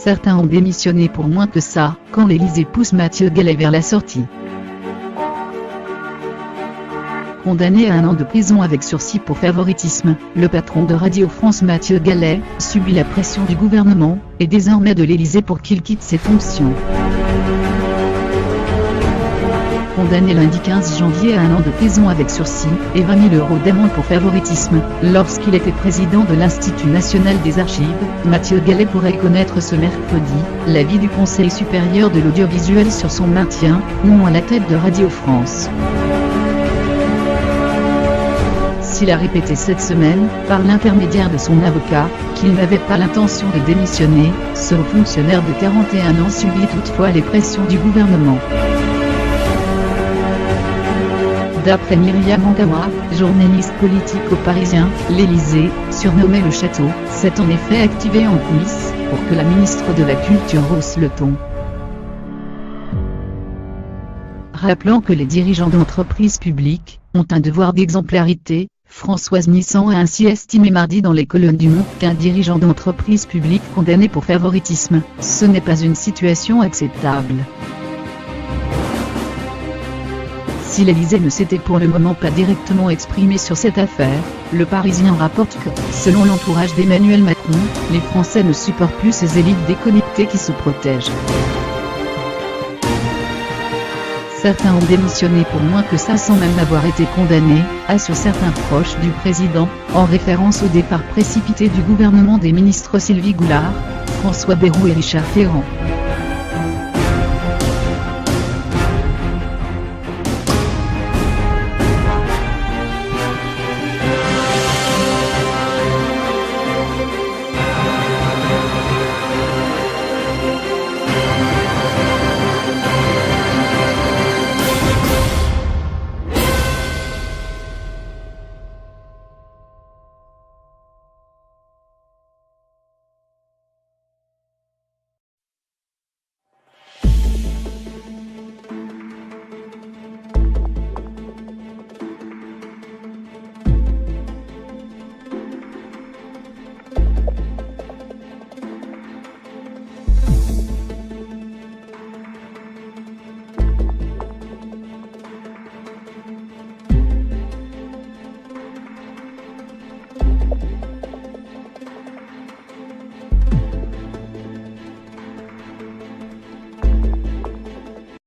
Certains ont démissionné pour moins que ça, quand l'Élysée pousse Mathieu Gallet vers la sortie. Condamné à 1 an de prison avec sursis pour favoritisme, le patron de Radio France Mathieu Gallet subit la pression du gouvernement, et désormais de l'Élysée pour qu'il quitte ses fonctions. Condamné lundi 15 janvier à 1 an de prison avec sursis, et 20 000 € d'amende pour favoritisme, lorsqu'il était président de l'Institut National des Archives, Mathieu Gallet pourrait connaître ce mercredi l'avis du Conseil supérieur de l'audiovisuel sur son maintien, ou non à la tête de Radio France. Il a répété cette semaine, par l'intermédiaire de son avocat, qu'il n'avait pas l'intention de démissionner, ce haut fonctionnaire de 41 ans subit toutefois les pressions du gouvernement. D'après Myriam Angawa, journaliste politique au Parisien, l'Élysée, surnommé le château, s'est en effet activé en coulisses, pour que la ministre de la Culture hausse le ton. Rappelant que les dirigeants d'entreprises publiques ont un devoir d'exemplarité, Françoise Nissan a ainsi estimé mardi dans les colonnes du Monde qu'un dirigeant d'entreprise publique condamné pour favoritisme, ce n'est pas une situation acceptable. Si l'Élysée ne s'était pour le moment pas directement exprimé sur cette affaire, le Parisien rapporte que, selon l'entourage d'Emmanuel Macron, les Français ne supportent plus ces élites déconnectées qui se protègent. Certains ont démissionné pour moins que ça sans même avoir été condamnés, assurent certains proches du président, en référence au départ précipité du gouvernement des ministres Sylvie Goulard, François Bayrou et Richard Ferrand.